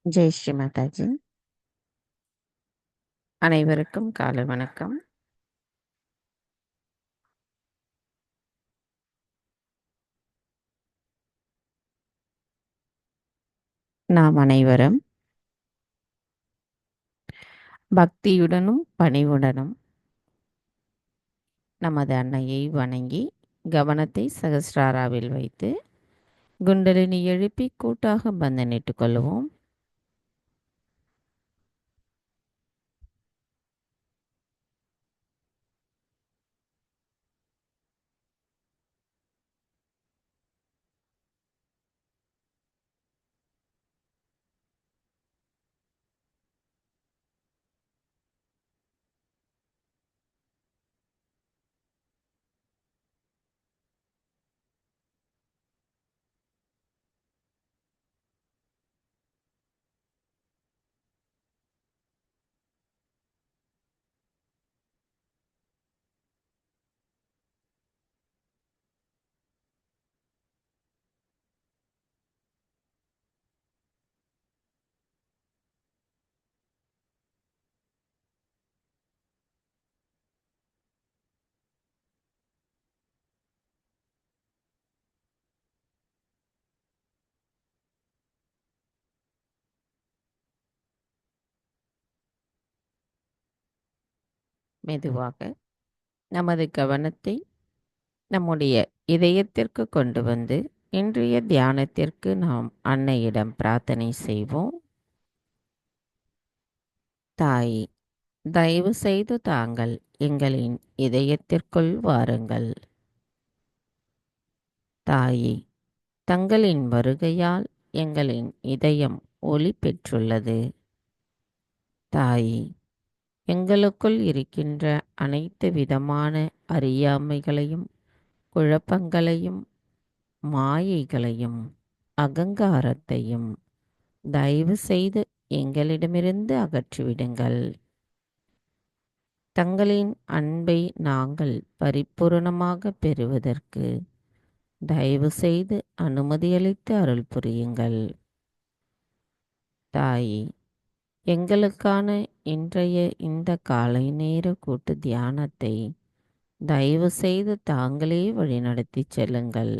ஜெய் ஸ்ரீ மாதாஜி. அனைவருக்கும் காலை வணக்கம். நாம் அனைவரும் பக்தியுடனும் பணிவுடனும் நமது அன்னையை வணங்கி கவனத்தை சகஸ்ராராவில் வைத்து குண்டலினி எழுப்பி கூட்டாக பந்தனிட்டுக் கொள்வோம். மெதுவாக நமது கவனத்தை நம்முடைய இதயத்திற்கு கொண்டு வந்து இன்றைய தியானத்திற்கு நாம் அன்னையிடம் பிரார்த்தனை செய்வோம். தாய், தயவு செய்து தாங்கள் எங்களின் இதயத்திற்குள் வாருங்கள். தாயே, தங்களின் வருகையால் எங்களின் இதயம் ஒளி பெற்றுள்ளது. தாயே, எங்களுக்குள் இருக்கின்ற அனைத்து விதமான அறியாமைகளையும் குழப்பங்களையும் மாயைகளையும் அகங்காரத்தையும் தயவு செய்து எங்களிடமிருந்து அகற்றிவிடுங்கள். தங்களின் அன்பை நாங்கள் பரிபூரணமாக பெறுவதற்கு தயவு செய்து அனுமதியளித்து அருள் புரியுங்கள். தாயே, எங்களுக்கான இன்றைய இந்த காலை நேர கூட்டு தியானத்தை தயவு செய்து தாங்களே வழிநடத்தி செல்லுங்கள்.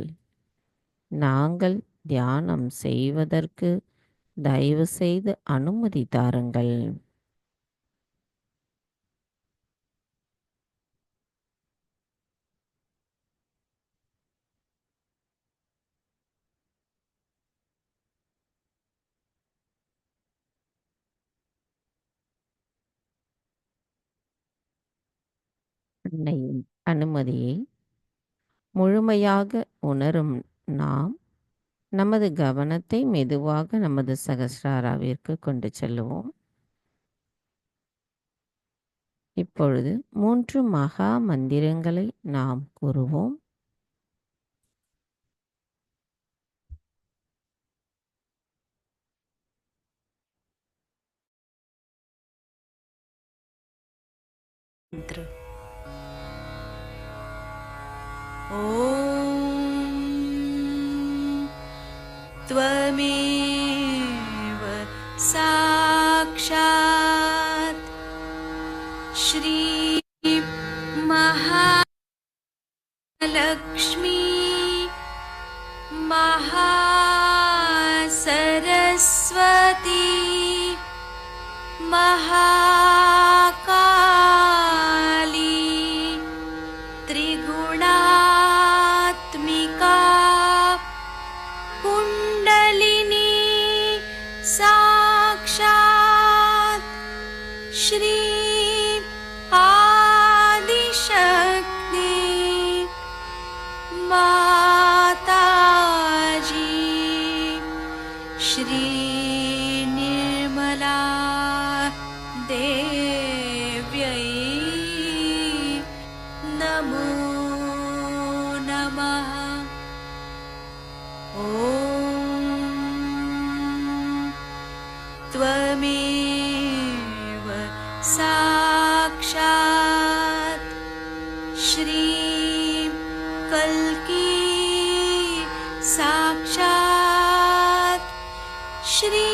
நாங்கள் தியானம் செய்வதற்கு தயவு செய்து அனுமதி தாருங்கள். அன்னையின் அனுமதியை முழுமையாக உணரும் நாம் நமது கவனத்தை மெதுவாக நமது சகஸ்ராராவிற்கு கொண்டு செல்லுவோம். இப்பொழுது 3 மகா மந்திரங்களை நாம் கூறுவோம். त्वमेव साक्षात् श्री महालक्ष्मी महासरस्वती महाकाली त्रिगुणात्मिका कुण्डलिनी साक्षात् श्री आदिशक्ति माताजी श्री निर्मला देव्यै नमो नमः। ॐ त्वमेव साक्षात् श्री कल्की साक्षात् श्री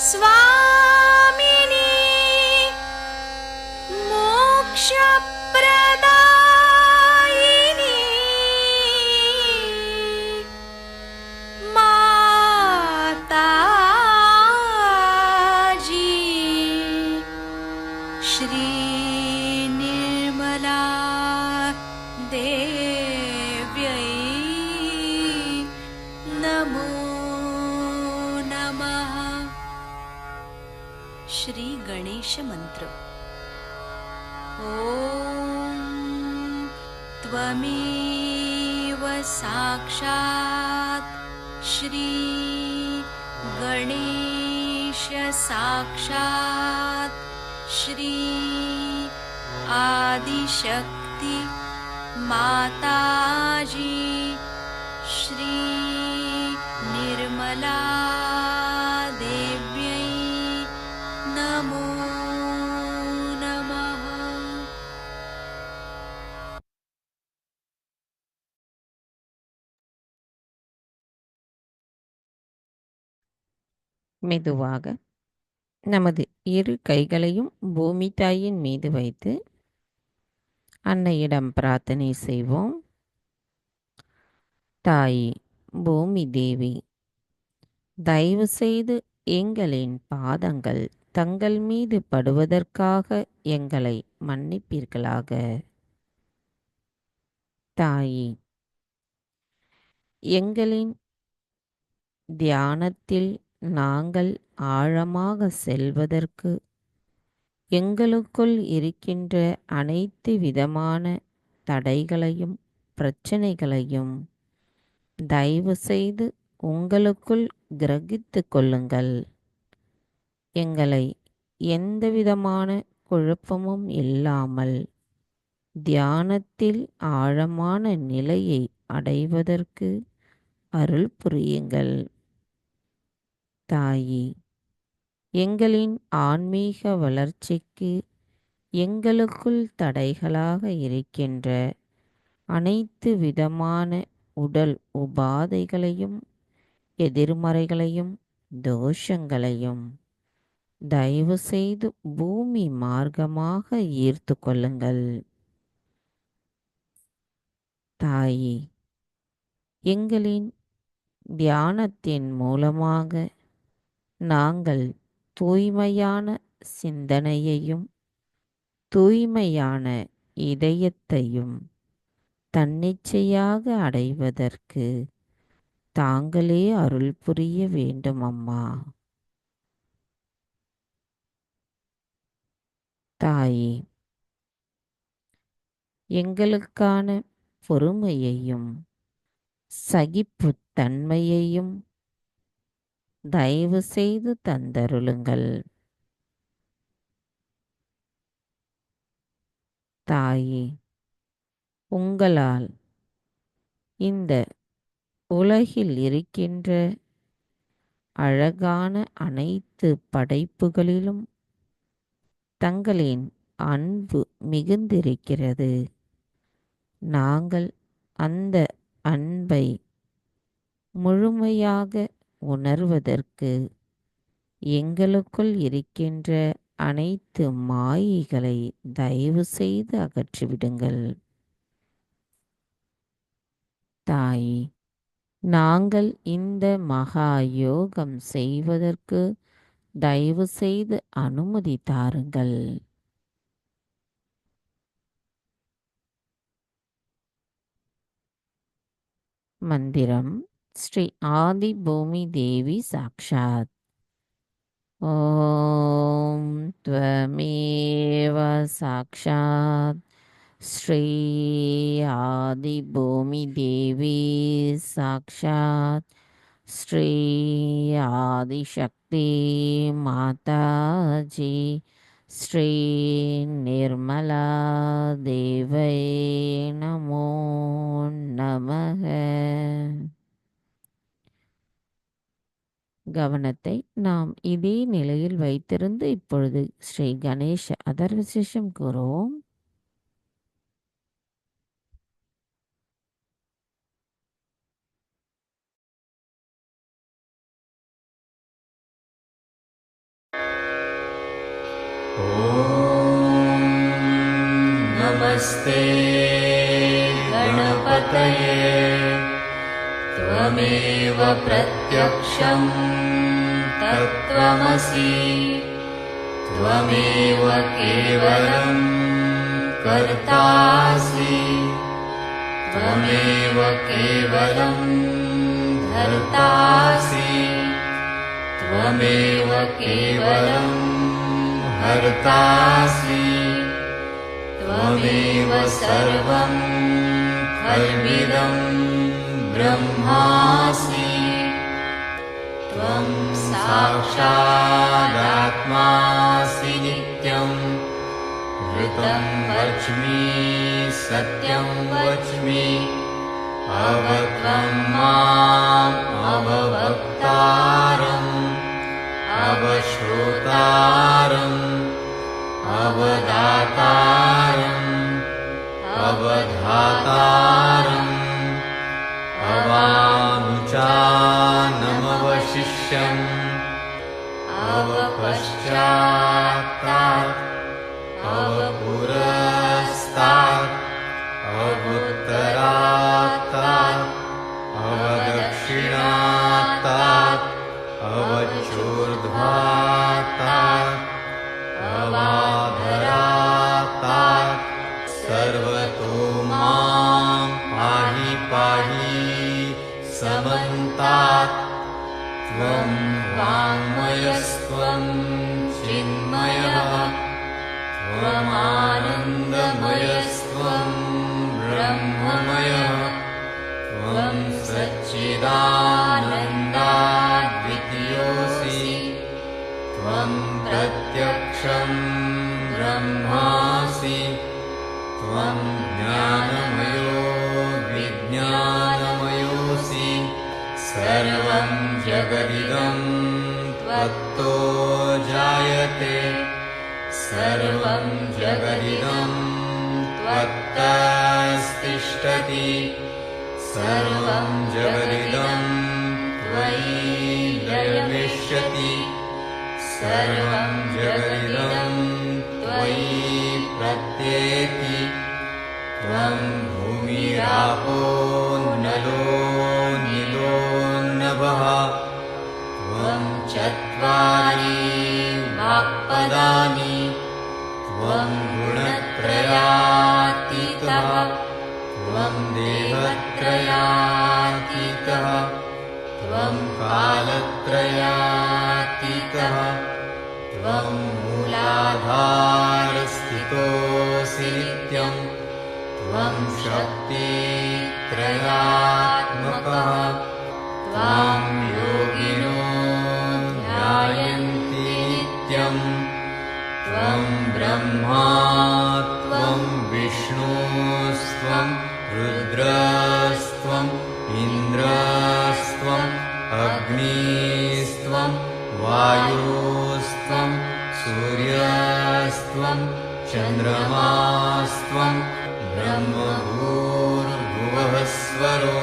स्वामिनी मोक्षप्रदायिनी माताजी श्री निर्मला देव्यै नमो नमः। श्री गणेश मंत्र। ॐ त्वमेव साक्षात् श्री गणेश साक्षात् श्री आदिशक्ति माताजी श्री निर्मला देव्यै नमो नमः। மெதுவாக நமது இரு கைகளையும் பூமி தாயின் மீது வைத்து அன்னையிடம் பிரார்த்தனை செய்வோம். தாயே பூமி தேவி, தயவு செய்து எங்களின் பாதங்கள் தங்கள் மீது படுவதற்காக எங்களை மன்னிப்பீர்களாக. தாயே, எங்களின் தியானத்தில் நாங்கள் ஆழமாக செல்வதற்கு எங்களுக்குள் இருக்கின்ற அனைத்து விதமான தடைகளையும் பிரச்சனைகளையும் தயவு செய்து உங்களுக்குள் கிரகித்து கொள்ளுங்கள். எங்களை எந்தவிதமான குழப்பமும் இல்லாமல் தியானத்தில் ஆழமான நிலையை அடைவதற்கு அருள் புரியுங்கள். தாயே, எங்களின் ஆன்மீக வளர்ச்சிக்கு எங்களுக்குள் தடைகளாக இருக்கின்ற அனைத்து விதமான உடல் உபாதைகளையும் எதிர்மறைகளையும் தோஷங்களையும் தயவு செய்து பூமி மார்க்கமாக ஈர்த்து கொள்ளுங்கள். தாயே, எங்களின் தியானத்தின் மூலமாக நாங்கள் தூய்மையான சிந்தனையையும் தூய்மையான இதயத்தையும் தன்னிச்சையாக அடைவதற்கு தாங்களே அருள் புரிய வேண்டும் அம்மா. தாயே, எங்களுக்கான பொறுமையையும் சகிப்புத்தன்மையையும் தயவு செய்து தந்தருளுங்கள். தாயே, உங்களால் இந்த உலகில் இருக்கின்ற அழகான அனைத்து படைப்புகளிலும் தங்களின் அன்பு மிகுந்திருக்கிறது. நாங்கள் அந்த அன்பை முழுமையாக உணர்வதற்கு எங்களுக்குள் இருக்கின்ற அனைத்து மாயைகளை தயவு செய்து அகற்றிவிடுங்கள். தாயே, நாங்கள் இந்த மகா யோகம் செய்வதற்கு தயவு செய்து அனுமதி தாருங்கள். மந்திரம் ஸ்ரீ ஆதி பூமி தேவி சாக்ஷாத். ஓம் த்வமேவ சாக்ஷாத் ஸ்ரீ ஆதி பூமி தேவி சாக்ஷாத் ஸ்ரீ ஆதிசக்தி மாதாஜி ஸ்ரீ நிர்மலா தேவை நமோ நமக. கவனத்தை நாம் இதே நிலையில் வைத்திருந்து இப்பொழுது ஸ்ரீ கணேச அதர்வசேஷம் கூறுவோம். ॐ नमस्ते गणपतये त्वमेव प्रत्यक्षं तत्त्वमसि त्वमेव केवलं कर्तासि त्वमेव केवलं धर्तासि त्वमेव केवलं हर्तासि त्वमेव सर्वं खल्विदं ब्रह्मासि त्वं साक्षादात्मासि नित्यं ऋतं वच्मि सत्यं वच्मि अवत्वं माम् अववक्तारम् अवश्रोतारम् अवदातारम् अवधातारम् अवानुचानमवशिष्यम् अवपश्चात्तात् अवपुरस्तात् अवुत्तरात्तात् अवदक्षिणात्तात् अवचोर्ध्वात्तात् अवाधरात्तात् सर्वतो मां पाहि पाहि समन्तात् त्वं वाङ्मयस्त्वं चिन्मयः त्वमानन्दमयस्त्वं ब्रह्ममयः त्वं सच्चिदानन्दाद्वितीयोऽसि त्वं प्रत्यक्षं ब्रह्मासि त्वं ज्ञानमयो विज्ञानमयोऽसि सर्वं जगदिदं त्वत्तो जायते सर्वं जगदिदं त्वत्तस्तिष्ठति सर्वं जगदिदं त्वयि लयमिष्यति सर्वं जगदिदं त्वयि प्रत्येति त्वं भूमिरापो नलो नीलो नभः त्वं चत्वारि वाक्पदानि त्वं गुणत्रयातीतः त्वं देहत्रयातीतः त्वं कालत्रयातीतः त्वं मूलाधारस्थितोऽसि नित्यं त्वं शक्तित्रयात्मकः त्वां योगिनो ध्यायन्ति नित्यं त्वं ब्रह्मा त्वं विष्णुस्त्वं रुद्रस्त्वम् इन्द्रस्त्वम् अग्निस्त्वं वायुस्त्वं सूर्यस्त्वं चन्द्रमास्त्वं ब्रह्मभूर्भुवः स्वरो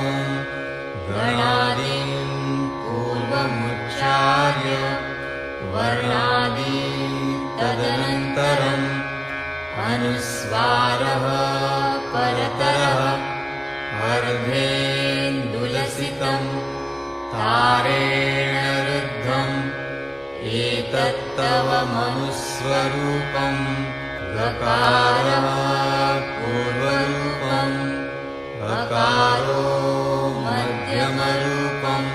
गणादीन् पूर्वमुच्चार्य वर्णादि तदनन्तरम् अनुस्वारः परतरः अर्धेन्दुलसितं तारेण रुद्धम् एतत्तव मनुस्वरूपं गकारः पूर्वरूपम् अकारो मध्यमरूपम्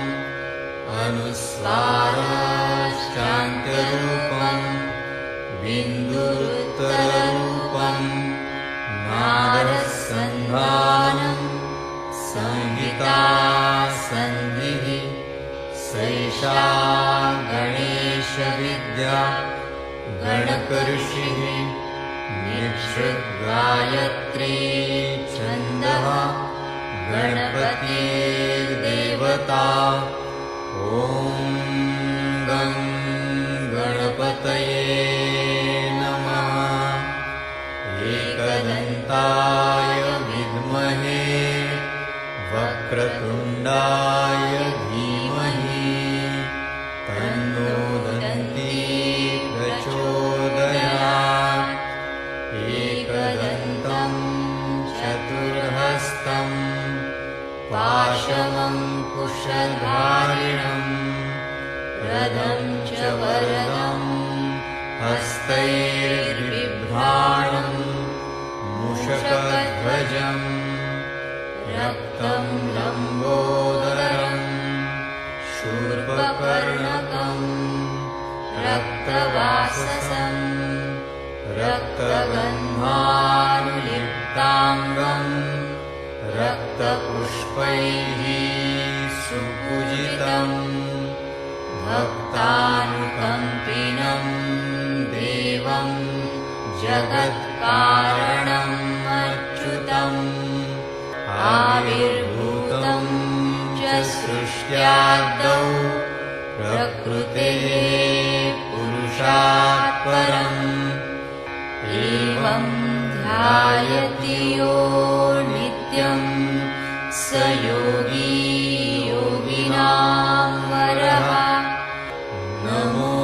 अनुस्वारश्चान्त्यरूपम् बिन्दुरुत्तररूपम् नादसन्धानम् संहिता सन्धिः सैषा गणेशविद्या गणकऋषिः निक्षुद्गायत्री छन्दः गणपतिर्देवता ॐ गं गणपतये नमः एकदन्ताय विद्महे वक्रतुण्डाय धीमहि तन्नो दन्ती प्रचोदयात् खड्गं च वरदं हस्तैर्बिभ्राणं मूषकध्वजं रक्तं लम्बोदरं शूर्पकर्णकं रक्तवाससं रक्तगन्धानुलिप्ताङ्गं रक्तपुष्पैः सुपूजितं भक्तानुकम्पिनं देवं जगत्कारणम् अच्युतम् आविर्भूतं च सृष्ट्यादौ प्रकृतेः पुरुषात् परम् एवं ध्यायति यो नित्यं स योगी योगिनां वरः। नमो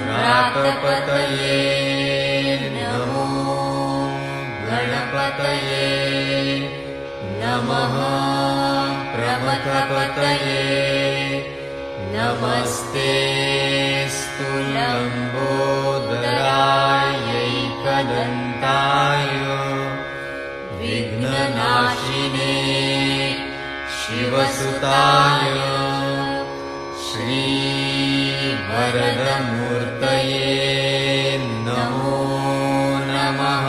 व्रातपतये नमो गणपतये नमः प्रमथपतये नमस्तेऽस्तु लम्बोदरायैकदन्ताय विघ्ननाशिने शिवसुताय श्रीवरदमूर्तये नमो नमः।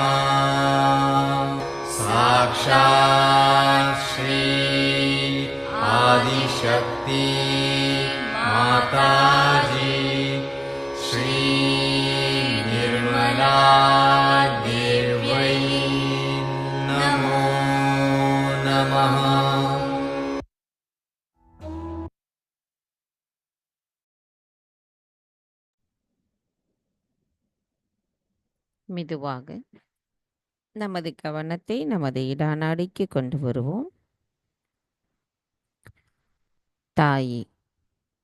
साक्षात् श्री आदिशक्ति माताजी श्री निर्मला देव्यै नमो नमः। மெதுவாக நமது கவனத்தை நமது இடாநாடிக்கு கொண்டு வருவோம். தாயே,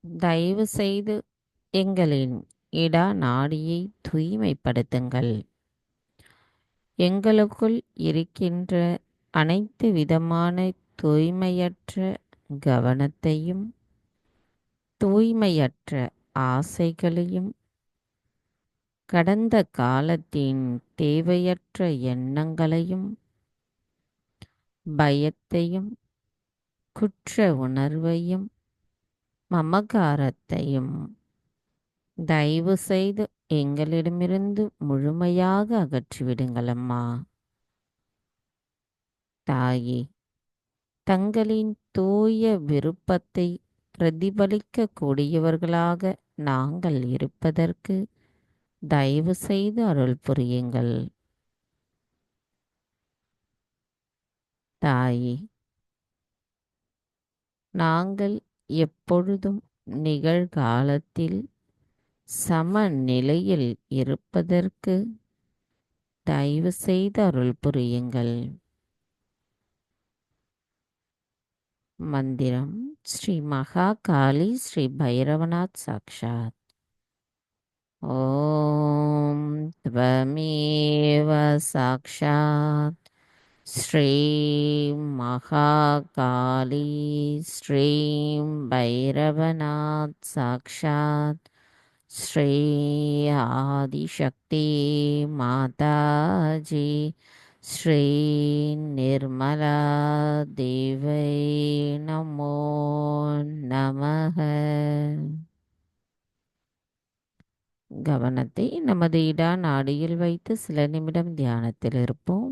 தயவு செய்து எங்களின் இடா நாடியை தூய்மைப்படுத்துங்கள். எங்களுக்குள் இருக்கின்ற அனைத்து விதமான தூய்மையற்ற கவனத்தையும் தூய்மையற்ற ஆசைகளையும் கடந்த காலத்தின் தேவையற்ற எண்ணங்களையும் பயத்தையும் குற்ற உணர்வையும் மமகாரத்தையும் தயவு செய்து எங்களிடமிருந்து முழுமையாக அகற்றிவிடுங்களம்மா. தாயே, தங்களின் தூய விருப்பத்தை பிரதிபலிக்க கூடியவர்களாக நாங்கள் இருப்பதற்கு தயவு செய்து அருள் புரியுங்கள். தாயே, நாங்கள் எப்பொழுதும் நிகழ்காலத்தில் சமநிலையில் இருப்பதற்கு தயவு செய்து அருள் புரியுங்கள். மந்திரம் ஸ்ரீ மகா காளி ஸ்ரீ பைரவநாத் சாக்ஷாத். ஓம் त्वमेव சாக்ஷாத் ஸ்ரீம் மகாகாளி ஸ்ரீம் பைரவநாத் சாக்ஷாத் ஸ்ரீ ஆதிசக்தி மாதாஜி ஸ்ரீ நிர்மலா தேவை நமோ நமः. கவனத்தை நமது இடா நாடியில் வைத்து சில நிமிடம் தியானத்தில் இருப்போம்.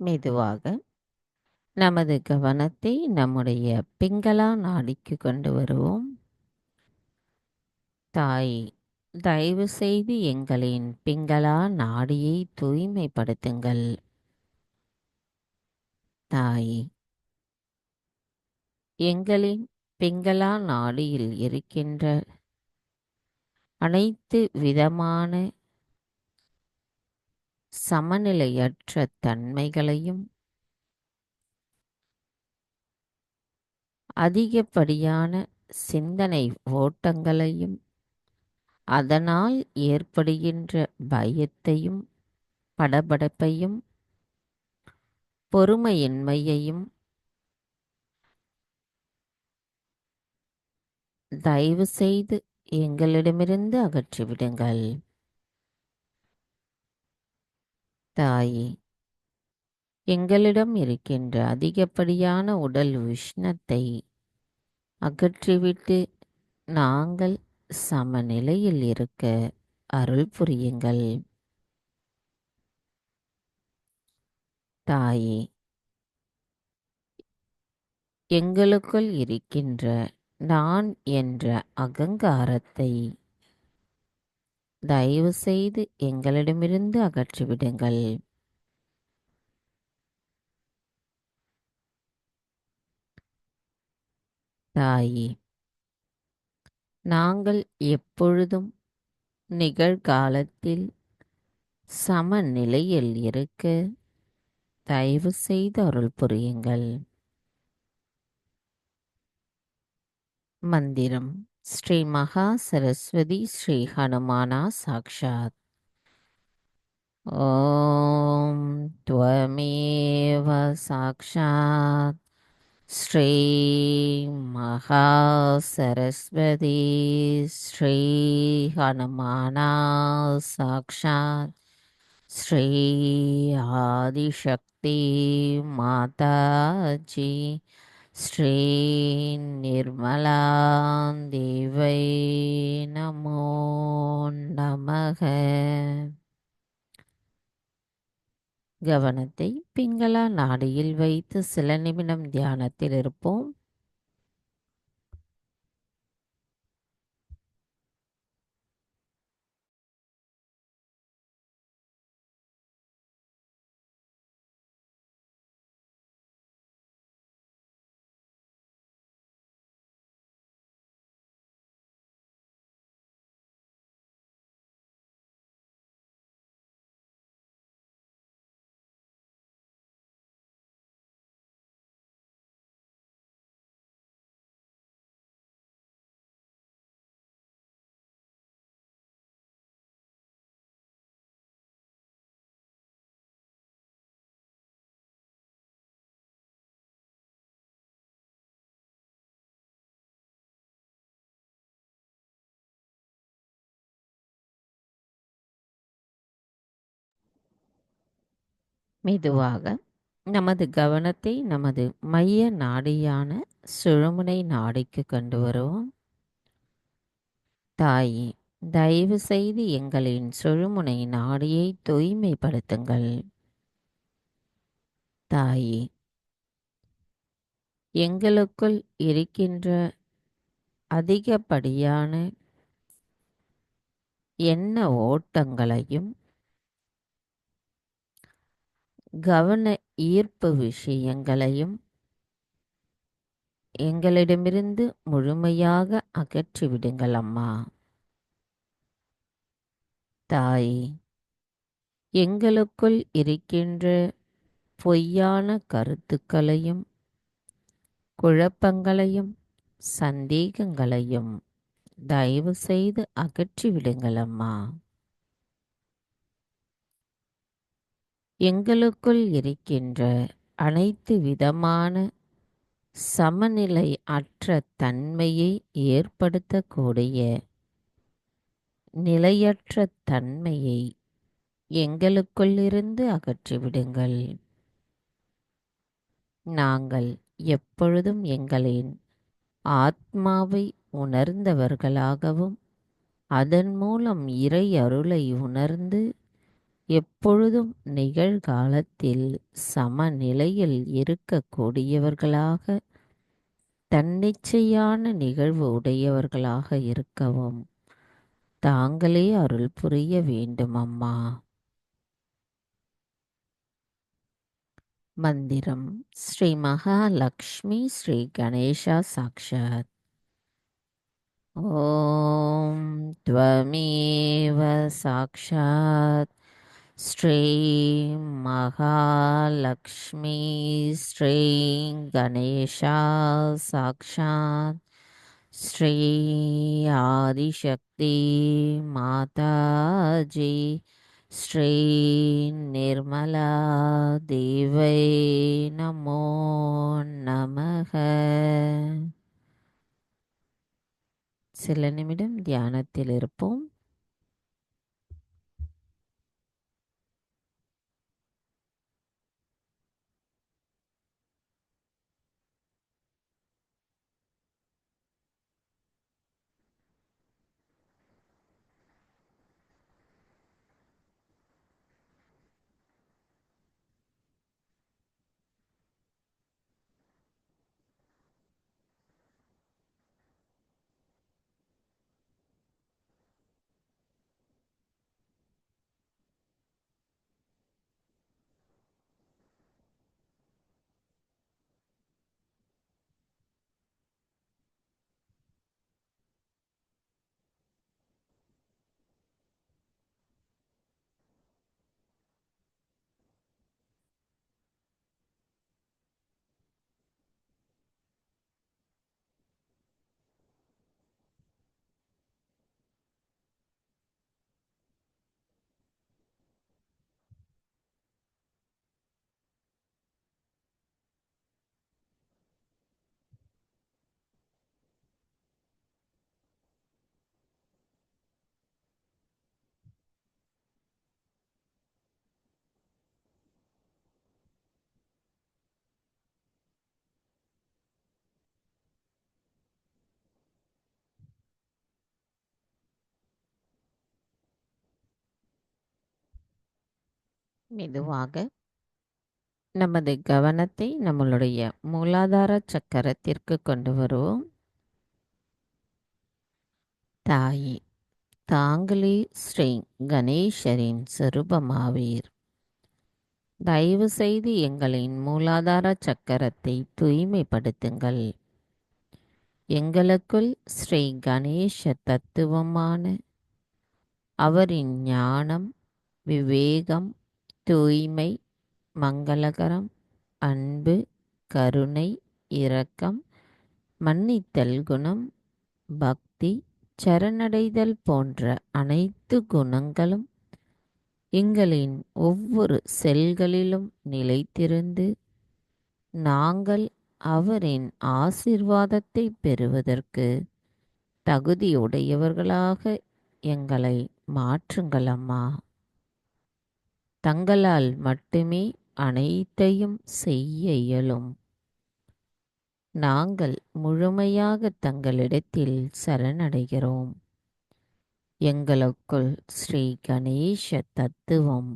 மெதுவாக நமது கவனத்தை நம்முடைய பிங்களா நாடிக்கு கொண்டு வருவோம். தாய், தயவு செய்து எங்களின் பிங்களா நாடியை தூய்மைப்படுத்துங்கள். தாய், எங்களின் பிங்களா நாடியில் இருக்கின்ற அனைத்து விதமான சமநிலையற்ற தன்மைகளையும் அதிகப்படியான சிந்தனை ஓட்டங்களையும் அதனால் ஏற்படுகின்ற பயத்தையும் படபடப்பையும் பொறுமையின்மையையும் தயவு செய்து எங்களிடமிருந்து அகற்றிவிடுங்கள். தாயே, எங்களிடம் இருக்கின்ற அதிகப்படியான உடல் உஷ்ணத்தை அகற்றிவிட்டு நாங்கள் சமநிலையில் இருக்க அருள் புரியுங்கள். தாயே, எங்களுக்குள் இருக்கின்ற நான் என்ற அகங்காரத்தை தயவு செய்து எங்களிடமிருந்து அகற்றிவிடுங்கள். தாயே, நாங்கள் எப்பொழுதும் நிகழ்காலத்தில் சமநிலையில் இருக்க தயவு செய்து அருள் புரியுங்கள். மந்திரம் ஸ்ரீ மகா சரஸ்வதி ஸ்ரீ ஹனுமானா சாக்ஷாத். ஓம் த்வமேவ சாக்ஷாத் ஸ்ரீ மகா சரஸ்வதி ஸ்ரீ ஹனுமானா சாக்ஷாத் ஸ்ரீ ஆதிசக்தி மாதாஜி ஸ்ரீ நிர்மலா தேவை நமோ நமக. கவனத்தை பிங்களா நாடியில் வைத்து சில நிமிடம் தியானத்தில் இருப்போம். மெதுவாக நமது கவனத்தை நமது மைய நாடியான சுழுமுனை நாடிக்கு கொண்டு வருவோம். தாயே, தயவு செய்து எங்களின் சுழுமுனை நாடியை தூய்மைப்படுத்துங்கள். தாயே, எங்களுக்குள் இருக்கின்ற அதிகப்படியான எண்ண ஓட்டங்களையும் கவன ஈர்ப்பு விஷயங்களையும் எங்களிடமிருந்து முழுமையாக அகற்றிவிடுங்கள் அம்மா. தாயே, எங்களுக்குள் இருக்கின்ற பொய்யான கருத்துக்களையும் குழப்பங்களையும் சந்தேகங்களையும் தயவு செய்து அகற்றிவிடுங்கள் அம்மா. எங்களுக்குள் இருக்கின்ற அனைத்து விதமான சமநிலை அற்ற தன்மையை ஏற்படுத்தக்கூடிய நிலையற்ற தன்மையை எங்களுக்குள்ளிருந்து அகற்றிவிடுங்கள். நாங்கள் எப்பொழுதும் எங்களின் ஆத்மாவை உணர்ந்தவர்களாகவும் அதன் மூலம் இறை அருளை உணர்ந்து எப்பொழுதும் நிகழ்காலத்தில் சமநிலையில் இருக்கக்கூடியவர்களாக, தன்னிச்சையான நிகழ்வு உடையவர்களாக இருக்கவும் தாங்களே அருள் புரிய வேண்டும் அம்மா. மந்திரம். ஸ்ரீ மகாலக்ஷ்மி ஸ்ரீ கணேஷா சாக்ஷாத். ஓம் த்வமேவ சாக்ஷாத் ஸ்ரீ மகாலக்ஷ்மி ஸ்ரீ கணேஷா சாக்ஷாத் ஸ்ரீ ஆதிசக்தி மாதாஜி ஸ்ரீ நிர்மலா தேவை நமோ நமக. சில நிமிடம் தியானத்தில் இருப்போம். மெதுவாக நமது கவனத்தை நம்மளுடைய மூலாதார சக்கரத்திற்கு கொண்டு வருவோம். தாயே, தாங்களே ஸ்ரீ கணேசரின் சொரூபமாவீர். தயவு செய்து எங்களின் மூலாதார சக்கரத்தை தூய்மைப்படுத்துங்கள். எங்களுக்குள் ஸ்ரீ கணேச தத்துவமான அவரின் ஞானம், விவேகம், தூய்மை, மங்களகரம், அன்பு, கருணை, இரக்கம், மன்னித்தல் குணம், பக்தி, சரணடைதல் போன்ற அனைத்து குணங்களும் எங்களின் ஒவ்வொரு செல்களிலும் நிலைத்திருந்து நாங்கள் அவரின் ஆசீர்வாதத்தை பெறுவதற்கு தகுதியுடையவர்களாக எங்களை மாற்றுங்கள் அம்மா. தங்களால் மட்டுமே அனைத்தையும் செய்ய இயலும். நாங்கள் முழுமையாக தங்களிடத்தில் சரணடைகிறோம். எங்களுக்குள் ஸ்ரீ கணேச தத்துவம்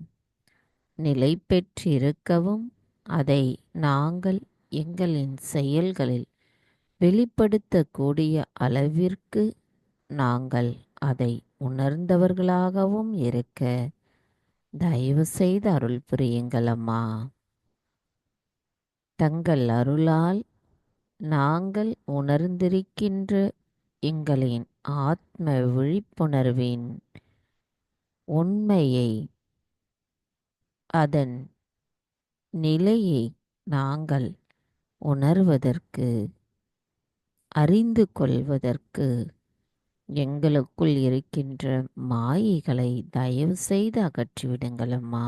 நிலை பெற்றிருக்கவும் அதை நாங்கள் எங்களின் செயல்களில் வெளிப்படுத்தக்கூடிய அளவிற்கு நாங்கள் அதை உணர்ந்தவர்களாகவும் இருக்க தயவு செய்து அருள் புரியுங்கள் அம்மா. தங்கள் அருளால் நாங்கள் உணர்ந்திருக்கின்ற எங்களின் ஆத்ம விழிப்புணர்வின் உண்மையை, அதன் நிலையை நாங்கள் உணர்வதற்கு, அறிந்து கொள்வதற்கு எங்களுக்குள் இருக்கின்ற மாயைகளை தயவு செய்து அகற்றிவிடுங்கள் அம்மா.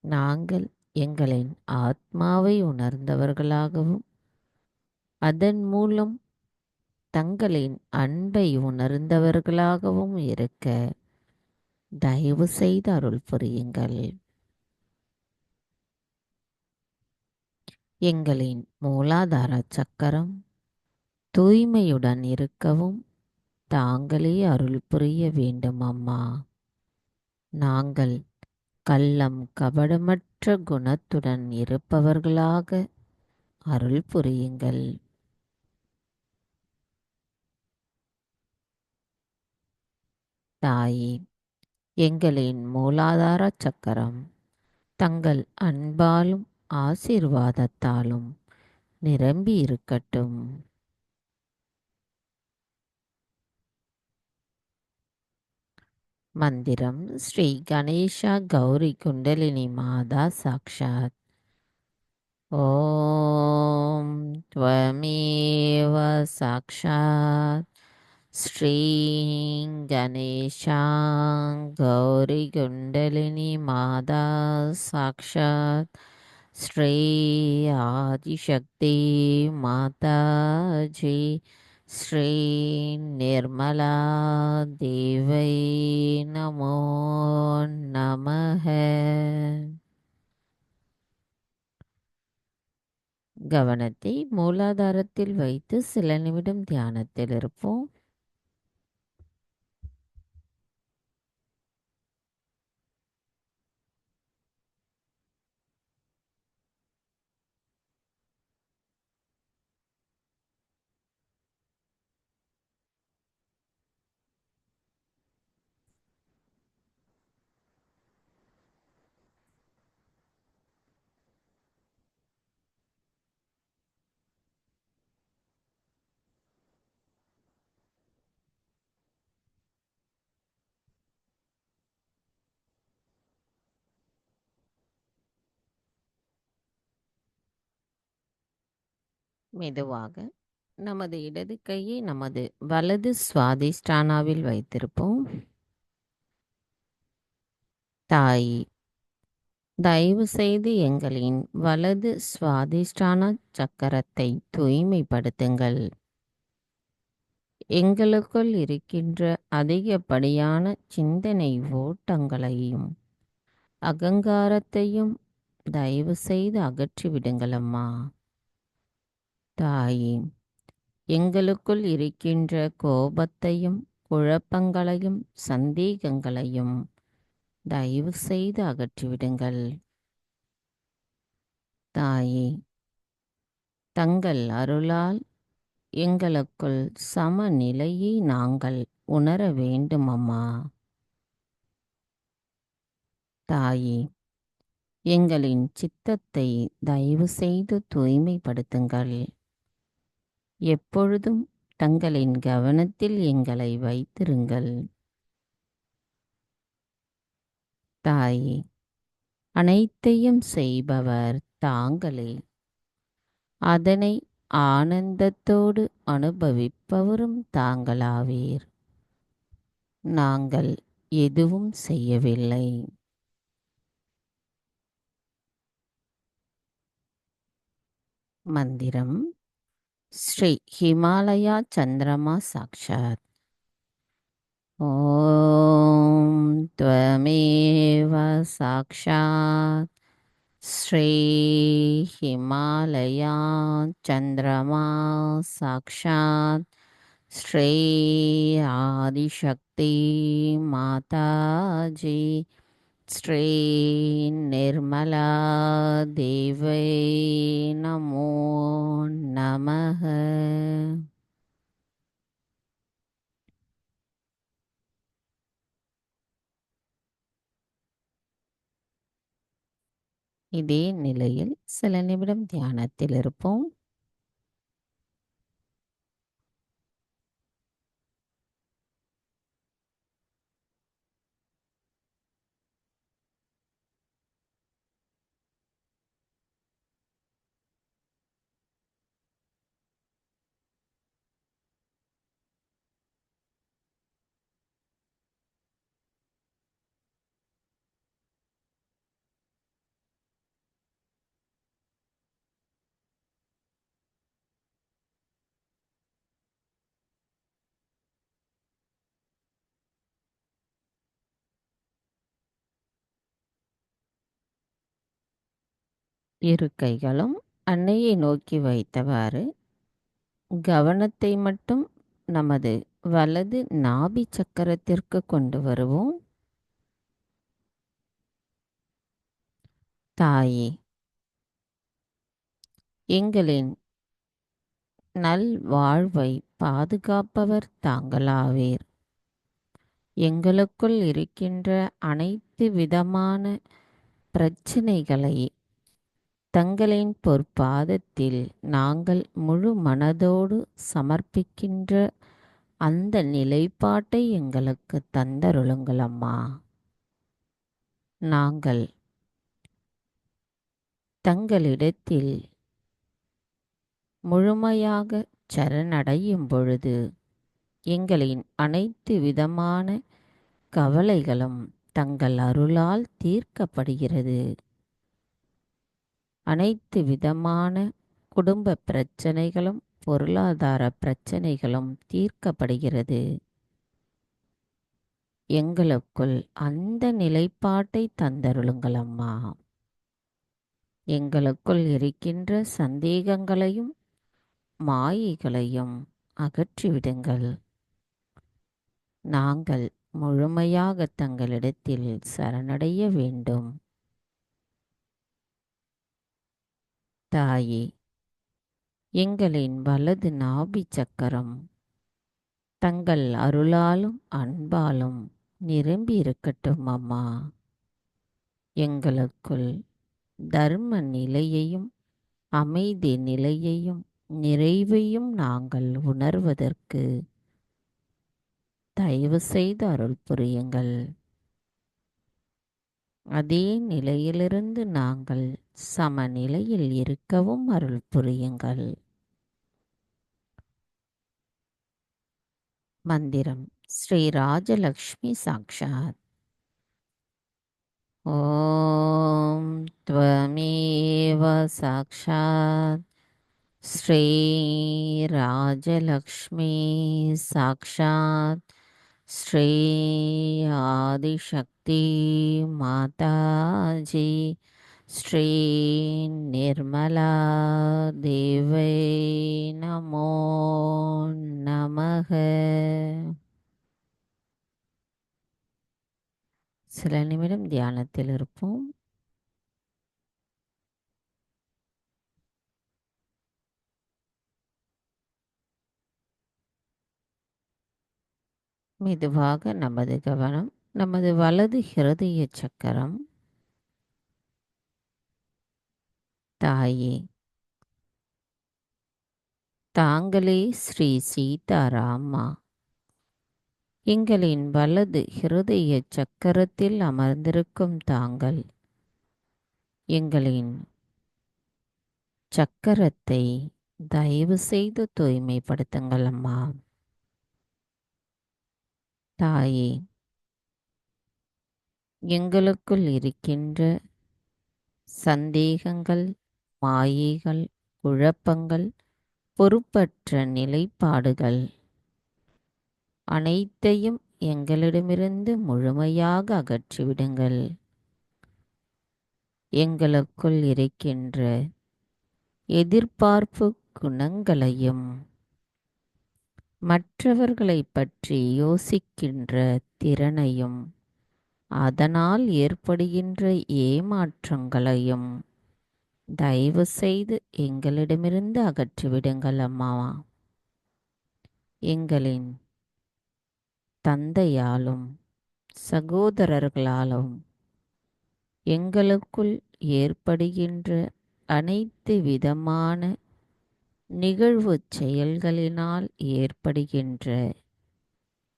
நாங்கள் எங்களின் ஆத்மாவை உணர்ந்தவர்களாகவும் அதன் மூலம் தங்களின் அன்பை உணர்ந்தவர்களாகவும் இருக்க தயவு செய்து அருள் புரியுங்கள். எங்களின் மூலாதார சக்கரம் தூய்மையுடன் இருக்கவும் தாங்களே அருள் புரிய வேண்டும் அம்மா. நாங்கள் கள்ளம் கபடமற்ற குணத்துடன் இருப்பவர்களாக அருள் புரியுங்கள். தாயே, எங்களின் மூலாதார சக்கரம் தங்கள் அன்பாலும் ஆசீர்வாதத்தாலும் நிரம்பி இருக்கட்டும். மந்திரம் ஸ்ரீ கணேஷா கௌரி குண்டலினி மாதா சாக்ஷாத். ஓம் त्वमेव சாக்ஷாத் ஸ்ரீ கணேஷா கௌரி குண்டலினி மாதா சாக்ஷாத் ஸ்ரீ ஆதிசக்தி மாதாஜி ஸ்ரீ நிர்மலா தேவை நமோ நமः. கவனத்தை மூலாதாரத்தில் வைத்து சில நிமிடம் தியானத்தில் இருப்போம். மெதுவாக நமது இடது கையை நமது வலது சுவாதிஷ்டானாவில் வைத்திருப்போம். தாய், தயவு செய்து எங்களின் வலது சுவாதிஷ்டான சக்கரத்தை தூய்மைப்படுத்துங்கள். எங்களுக்குள் இருக்கின்ற அதிகப்படியான சிந்தனை ஓட்டங்களையும் அகங்காரத்தையும் தயவு செய்து அகற்றிவிடுங்கள் அம்மா. தாயே, எங்களுக்குள் இருக்கின்ற கோபத்தையும் குழப்பங்களையும் சந்தேகங்களையும் தயவு செய்து அகற்றிவிடுங்கள். தாயே, தங்கள் அருளால் எங்களுக்குள் சமநிலையை நாங்கள் உணர வேண்டும் அம்மா. தாயே, எங்களின் சித்தத்தை தயவு செய்து தூய்மைப்படுத்துங்கள். எப்பொழுதும் தங்களின் கவனத்தில் எங்களை வைத்திருங்கள். தாயே, அனைத்தையும் செய்பவர் தாங்களே. அதனை ஆனந்தத்தோடு அனுபவிப்பவரும் தாங்களாவீர். நாங்கள் எதுவும் செய்யவில்லை. மந்திரம் ஸ்ரீ ஹிமாலயா சந்திரமா சாக்ஷாத். ஓம் त्वमेव சாக்ஷாத் ஸ்ரீ ஹிமாலயா சந்திரமா சாக்ஷாத் ஸ்ரீ ஆதிசக்தி மாதாஜி ஸ்ரீ நிர்மலா தேவை நமோ நமः. இதே நிலையில் சில நிமிடம் தியானத்தில் இருப்போம். இரு கைகளும் அன்னையை நோக்கி வைத்தவாறு கவனத்தை மட்டும் நமது வலது நாபி சக்கரத்திற்கு கொண்டு வருவோம். தாயே, எங்களின் நல்வாழ்வை பாதுகாப்பவர் தாங்களாவீர். எங்களுக்குள் இருக்கின்ற அனைத்து விதமான பிரச்சனைகளை தங்களின் பொற்பாதத்தில் நாங்கள் முழு மனதோடு சமர்ப்பிக்கின்ற அந்த நிலைப்பாட்டை எங்களுக்கு தந்தருளுங்கள் அம்மா. நாங்கள் தங்களிடத்தில் முழுமையாக சரணடையும் பொழுது எங்களின் அனைத்து விதமான கவலைகளும் தங்கள் அருளால் தீர்க்கப்படுகிறது. அனைத்து விதமான குடும்ப பிரச்சனைகளும் பொருளாதார பிரச்சனைகளும் தீர்க்கப்படுகிறது. எங்களுக்குள் அந்த நிலைப்பாட்டை தந்தருளுங்கள் அம்மா. எங்களுக்குள் இருக்கின்ற சந்தேகங்களையும் மாயைகளையும் அகற்றிவிடுங்கள். நாங்கள் முழுமையாக தங்களிடத்தில் சரணடைய வேண்டும். தாயே, எங்களின் வலது நாபி சக்கரம் தங்கள் அருளாலும் அன்பாலும் நிரம்பி இருக்கட்டும் அம்மா. எங்களுக்குள் தர்ம நிலையையும் அமைதி நிலையையும் நிறைவையும் நாங்கள் உணர்வதற்கு தயவு செய்து அருள் புரியுங்கள். அதே நிலையிலிருந்து நாங்கள் சமநிலையில் இருக்கவும் அருள் புரியுங்கள். மந்திரம் ஸ்ரீ ராஜலக்ஷ்மி சாக்ஷாத். ஓம் த்வமேவ சாக்ஷாத் ஸ்ரீ ராஜலக்ஷ்மி சாக்ஷாத் ஸ்ரீ ஆதிசக்தி மாதாஜி ஸ்ரீ நிர்மலா தேவை நமோ நமக. சில நிமிடம் தியானத்தில் இருப்போம். மெதுவாக நமது கவனம் நமது வலது ஹிருதய சக்கரம். தாயே, தாங்களே ஸ்ரீ சீதாராமா எங்களின் வலது ஹிருதய சக்கரத்தில் அமர்ந்திருக்கும் தாங்கள் எங்களின் சக்கரத்தை தயவு செய்து தூய்மைப்படுத்துங்கள் அம்மா. தாயே, எங்களுக்குள் இருக்கின்ற சந்தேகங்கள், மாயைகள், குழப்பங்கள், பொறுப்பற்ற நிலைப்பாடுகள் அனைத்தையும் எங்களிடமிருந்து முழுமையாக அகற்றிவிடுங்கள். எங்களுக்குள் இருக்கின்ற எதிர்பார்ப்பு குணங்களையும் மற்றவர்களை பற்றி யோசிக்கின்ற திறனையும் அதனால் ஏற்படுகின்ற ஏமாற்றங்களையும் தயவு செய்து எங்களிடமிருந்து அகற்றிவிடுங்கள் அம்மா. எங்களின் தந்தையாலும் சகோதரர்களாலும் எங்களுக்குள் ஏற்படுகின்ற அனைத்து விதமான நிகழ்வு செயல்களினால் ஏற்படுகின்ற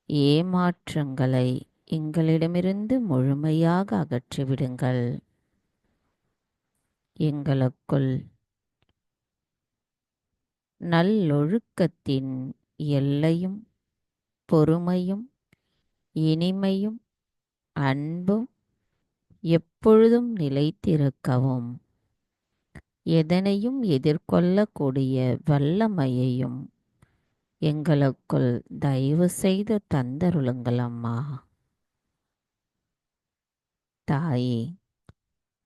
ஏமாற்றங்களை எங்களிடமிருந்து முழுமையாக அகற்றிவிடுங்கள். எங்களுக்குள் நல்லொழுக்கத்தின் எல்லையும் பொறுமையும் இனிமையும் அன்பும் எப்பொழுதும் நிலைத்திருக்கவும் எதனையும் எதிர்கொள்ளக்கூடிய வல்லமையையும் எங்களுக்குள் தயவு செய்து தந்தருளுங்கள் அம்மா. தாயே,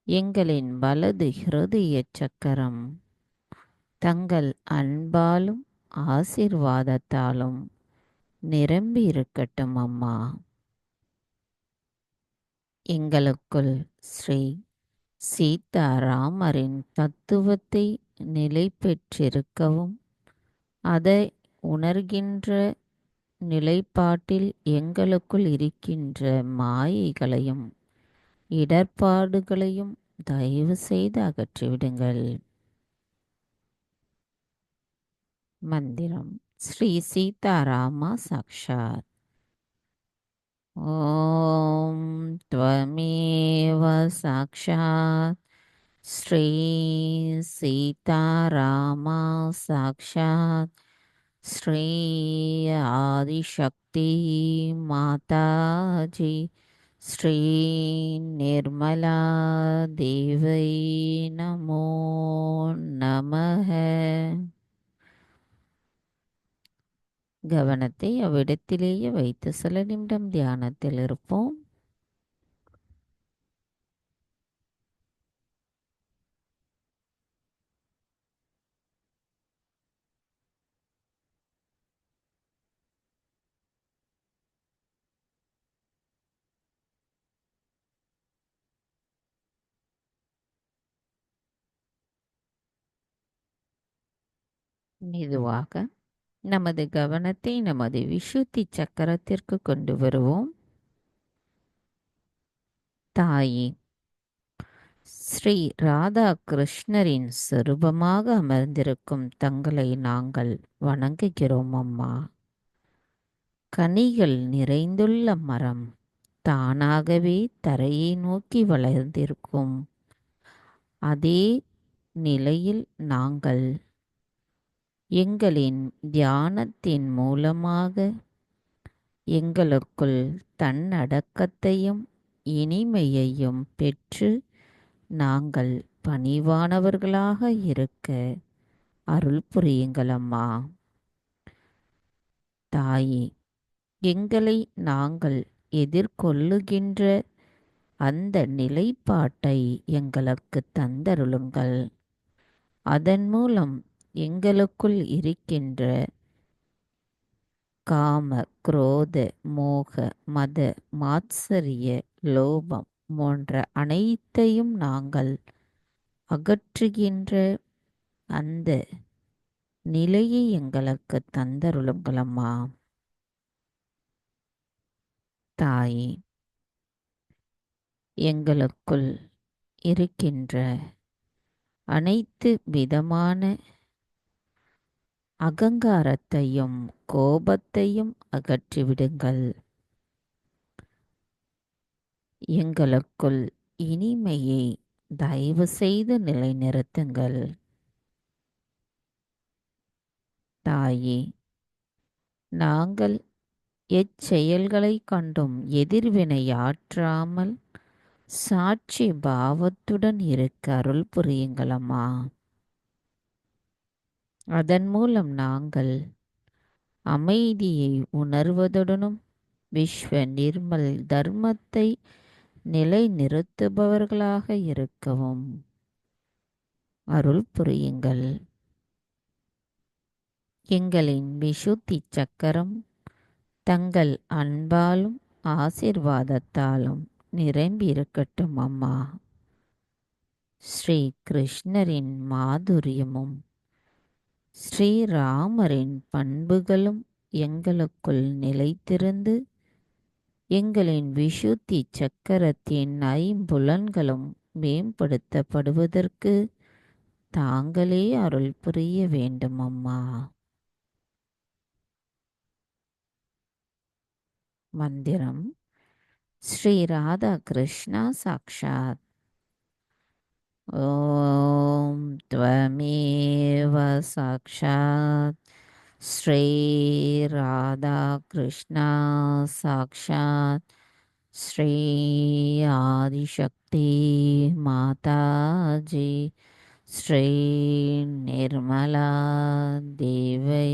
எங்களின் வலது ஹிருதய சக்கரம் தங்கள் அன்பாலும் ஆசீர்வாதத்தாலும் நிரம்பி இருக்கட்டும் அம்மா. எங்களுக்குள் ஸ்ரீ சீதாராமரின் தத்துவத்தை நிலை பெற்றிருக்கவும் அதை உணர்கின்ற நிலைப்பாட்டில் எங்களுக்குள் இருக்கின்ற மாயைகளையும் இடர்பாடுகளையும் தயவு செய்து அகற்றிவிடுங்கள். மந்திரம் ஸ்ரீ சீதாராமா சாக்ஷாத். ஓம் த்வமேவ சாக்ஷாத் ஸ்ரீ சீதாராமா சாக்ஷாத் ஸ்ரீ ஆதிசக்தி மாதாஜி ஸ்ரீ நிர்மலா தேவை நமோ நமः. கவனத்தை அவ்விடத்திலேயே வைத்து சில நிமிடம் தியானத்தில் இருப்போம். மெதுவாக நமது கவனத்தை நமது விசுத்தி சக்கரத்திற்கு கொண்டு வருவோம். தாயே, ஸ்ரீ ராதா கிருஷ்ணரின் சொரூபமாக அமர்ந்திருக்கும் தங்களை நாங்கள் வணங்குகிறோம் அம்மா. கனிகள் நிறைந்துள்ள மரம் தானாகவே தரையை நோக்கி வளர்ந்திருக்கும் அதே நிலையில் நாங்கள் எங்களின் தியானத்தின் மூலமாக எங்களுக்குள் தன்னடக்கத்தையும் இனிமையையும் பெற்று நாங்கள் பணிவானவர்களாக இருக்க அருள் புரியுங்கள் அம்மா. தாயே, எங்களை நாங்கள் எதிர்கொள்ளுகின்ற அந்த நிலைப்பாட்டை எங்களுக்கு தந்தருளுங்கள். அதன் மூலம் எங்களுக்குள் இருக்கின்ற காம, குரோத, மோக, மத, மாத்சரிய, லோபம் போன்ற அனைத்தையும் நாங்கள் அகற்றுகின்ற அந்த நிலையை எங்களுக்கு தந்தருளுங்களம்மா. தாயே, எங்களுக்குள் இருக்கின்ற அனைத்து விதமான அகங்காரத்தையும் கோபத்தையும் அகற்றிவிடுங்கள். எங்களுக்குள் இனிமையை தயவு செய்து நிலைநிறுத்துங்கள். தாயே, நாங்கள் எச்செயல்களை கண்டும் எதிர்வினையாற்றாமல் சாட்சி பாவத்துடன் இருக்க அருள் புரியுங்களம்மா. அதன் மூலம் நாங்கள் அமைதியை உணர்வதுடனும் விஸ்வ நிர்மல் தர்மத்தை நிலைநிறுத்துபவர்களாக இருக்கவும் அருள் புரியுங்கள். எங்களின் விசுத்தி சக்கரம் தங்கள் அன்பாலும் ஆசீர்வாதத்தாலும் நிரம்பி இருக்கட்டும் அம்மா. ஸ்ரீ கிருஷ்ணரின் மாதுரியமும் ஸ்ரீராமரின் பண்புகளும் எங்களுக்குள் நிலைத்திருந்து எங்களின் விசுத்தி சக்கரத்தின் ஐம்புலன்களும் மேம்படுத்தப்படுவதற்கு தாங்களே அருள் புரிய வேண்டும் அம்மா. மந்திரம் ஸ்ரீ ராதா கிருஷ்ணா சாக்ஷாத். ஓம் த்வமேவ சாக்ஷாத் ஸ்ரீ ராதா கிருஷ்ணா சாக்ஷாத் ஸ்ரீ ஆதிசக்தி மாதாஜி ஸ்ரீ நிர்மலா தேவை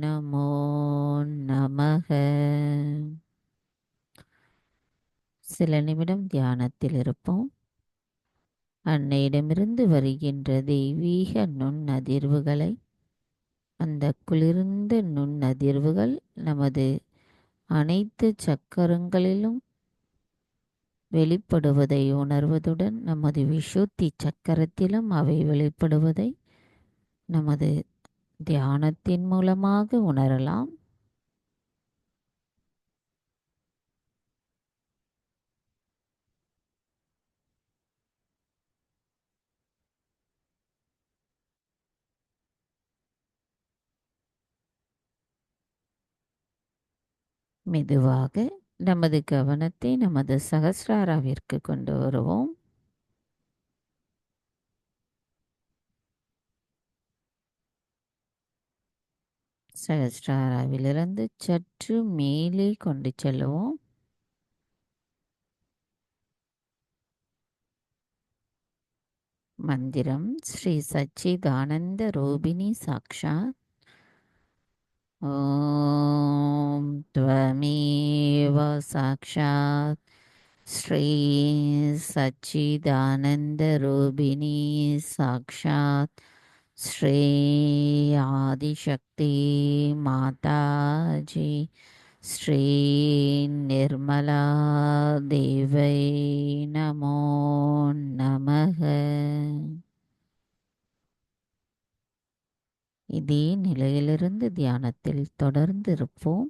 நமோ நமக. சில நிமிடம் தியானத்தில் இருப்போம். அன்னையிடமிருந்து வருகின்ற தெய்வீக நுண்ணதிர்வுகளை, அந்த குளிர்ந்த நுண்ணதிர்வுகள் நமது அனைத்து சக்கரங்களிலும் வெளிப்படுவதை உணர்வதுடன் நமது விஷுத்தி சக்கரத்திலும் அவை வெளிப்படுவதை நமது தியானத்தின் மூலமாக உணரலாம். மெதுவாக நமது கவனத்தை நமது சகஸ்ராராவிற்கு கொண்டு வருவோம். சகஸ்ராராவிலிருந்து சற்று மேலே கொண்டு செல்லுவோம். மந்திரம் ஸ்ரீ சச்சிதானந்த ரூபிணி சாக்ஷாத். ஓம் த்வமேவ சாக்ஷாத் ஸ்ரீ சச்சிதானந்த ரூபிணி சாக்ஷாத் ஸ்ரீ ஆதிசக்தி மாதாஜி ஸ்ரீ நிர்மலா தேவை நமோ நமக. இதே நிலையிலிருந்து தியானத்தில் தொடர்ந்து இருப்போம்.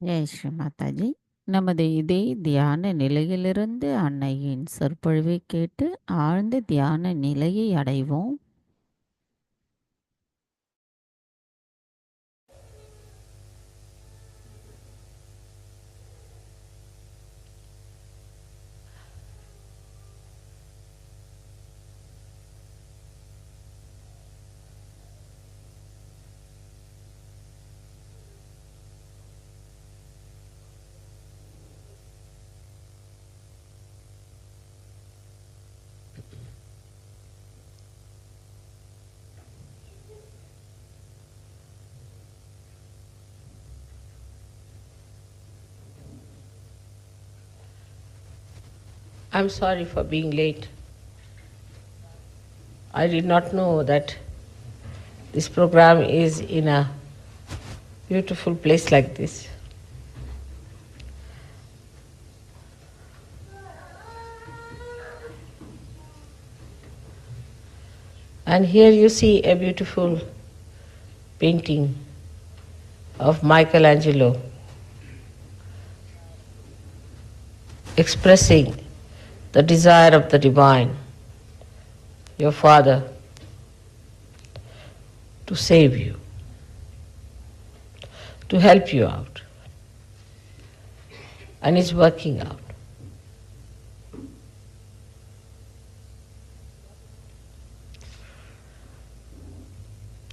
ஜெய் ஸ்ரீ மாதாஜி. நமது இதே தியான நிலையிலிருந்து அன்னையின் சொற்பொழிவை கேட்டு ஆழ்ந்த தியான நிலையை அடைவோம். I'm sorry for being late. I did not know that this program is in a beautiful place like this. And here you see a beautiful painting of Michelangelo expressing the desire of the divine, your Father, to save you, to help you out. And it's working out.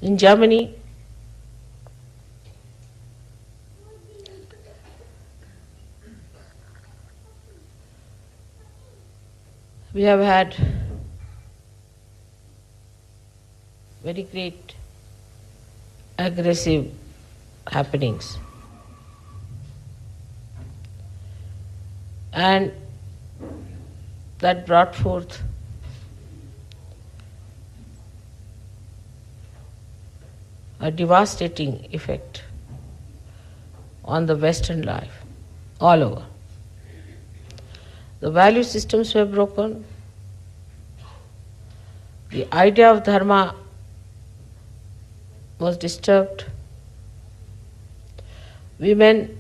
In Germany, we have had very great aggressive happenings. And that brought forth a devastating effect on the Western life, all over. The value systems were broken. The idea of dharma was disturbed. Women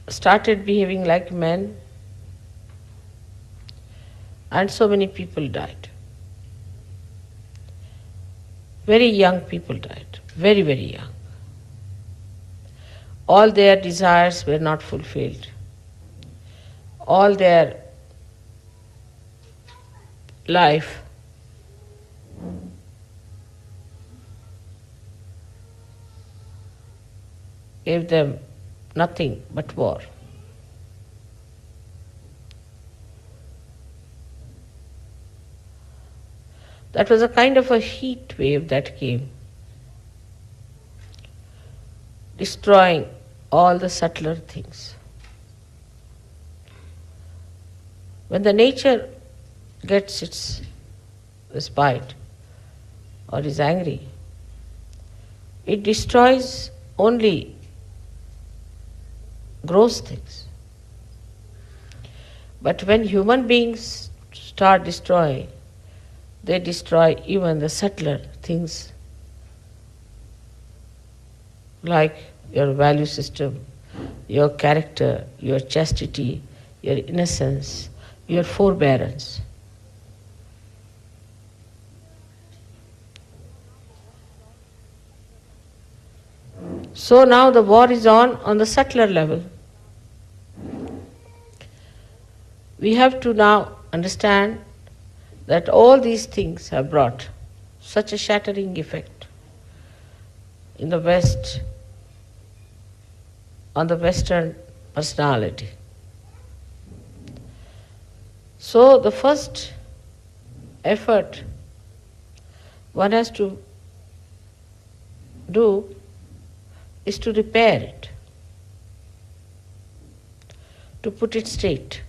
started behaving like men, and so many people died. Very young people died, very, very young. All their desires were not fulfilled. All their life gave them nothing but war. That was a kind of a heat wave that came, destroying all the subtler things. When the nature gets its respite or is angry, it destroys only gross things. But when human beings start destroying, they destroy even the subtler things like your value system, your character, your chastity, your innocence, your forbearance. So now the war is on the subtler level. We have to now understand that all these things have brought such a shattering effect in the West, on the Western personality. So the first effort one has to do is to repair it, to put it straight,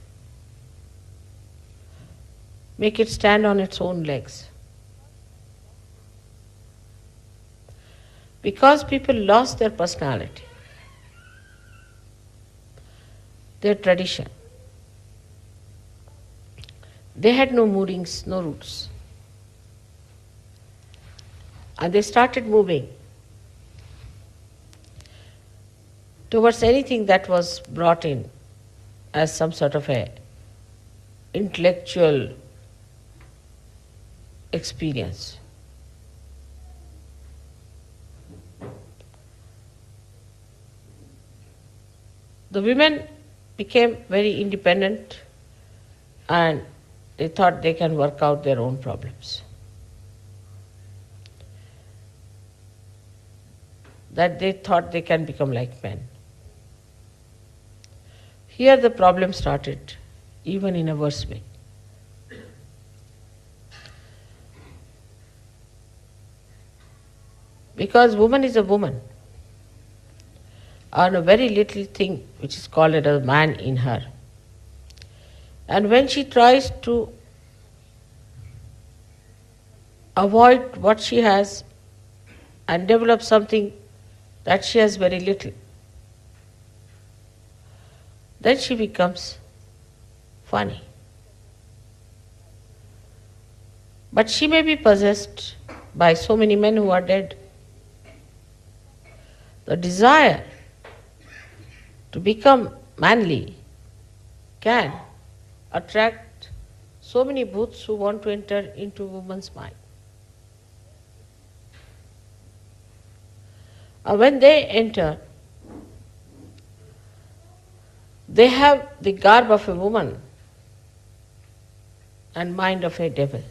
make it stand on its own legs. Because people lost their personality, their tradition. They had no moorings, no roots. And they started moving towards anything that was brought in as some sort of a intellectual experience. The women became very independent and they thought they can work out their own problems. That they thought they can become like men. Here the problem started, even in a worse way. Because woman is a woman, and a very little thing which is called a man in her. And when she tries to avoid what she has and develop something that she has very little, then she becomes funny. But she may be possessed by so many men who are dead. The desire to become manly can attract so many bhuts who want to enter into woman's mind. And when they enter, they have the garb of a woman and mind of a devil.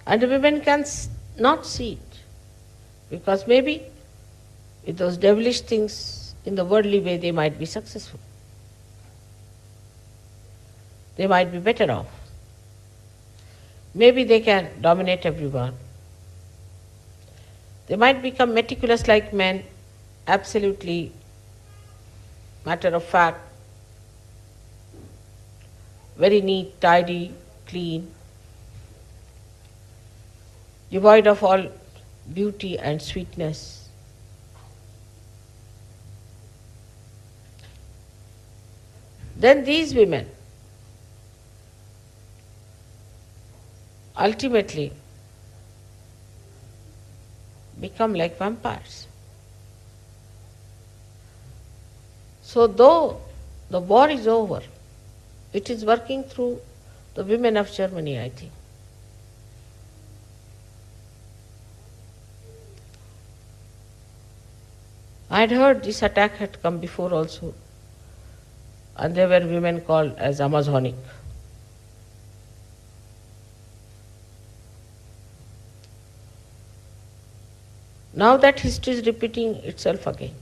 And the women can not see it, because maybe with those devilish things in the worldly way they might be successful. They might be better off. Maybe they can dominate everyone. They might become meticulous like men, absolutely matter of fact, very neat, tidy, clean, devoid of all beauty and sweetness. Then these women ultimately become like vampires. So though the war is over, it is working through the women of Germany, I think. I had heard this attack had come before also, and there were women called as Amazonic. Now that history is repeating itself again.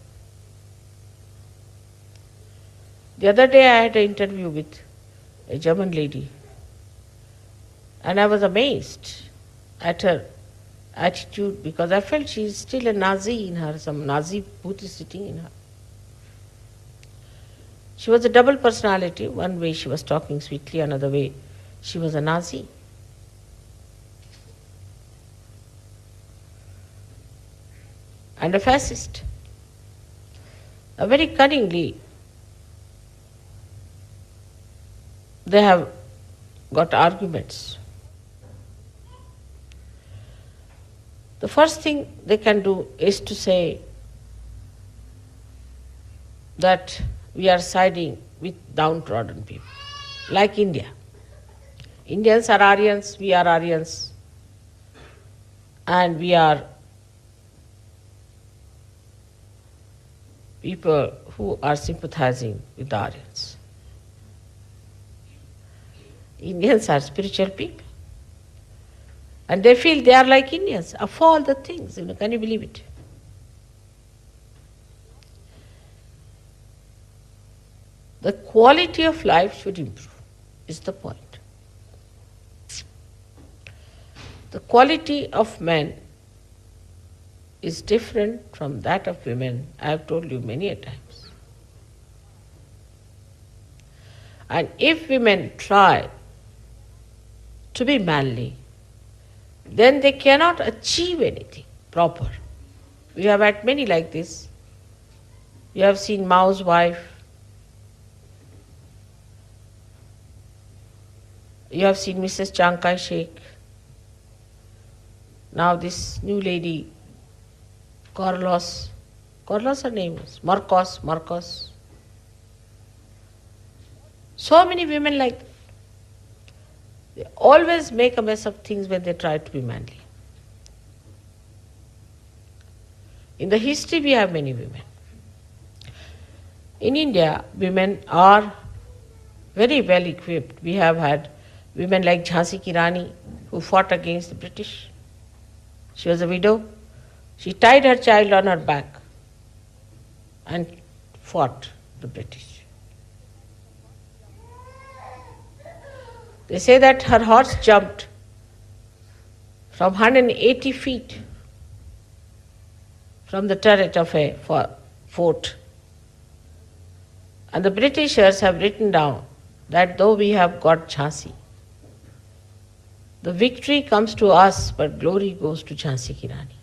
The other day I had an interview with a German lady, and I was amazed at her attitude because I felt she is still a Nazi in her, some Nazi booth is sitting in her. She was a double personality. One way she was talking sweetly, another way she was a Nazi. And a fascist. Very cunningly, they have got arguments. The first thing they can do is to say that we are siding with downtrodden people, like India. Indians are Aryans, we are Aryans, and we are people who are sympathizing with the Aryans. Indians are spiritual people. And they feel they are like Indians, of all the things, can you believe it? The quality of life should improve, is the point. The quality of men is different from that of women, I have told you many a times. And if women try to be manly, then they cannot achieve anything proper. We have had many like this. You have seen Mao's wife. You have seen Mrs. Chiang Kai-shek. Now this new lady, Carlos her name is, Marcos. So many women like that. They always make a mess of things when they try to be manly. In the history we have many women. In India, women are very well equipped. We have had women like Jhansi Ki Rani who fought against the British. She was a widow. She tied her child on her back and fought the British. They say that her horse jumped from 180 feet from the turret of a fort. And the Britishers have written down that though we have got Jhansi, the victory comes to us, but glory goes to Jhansi Ki Rani.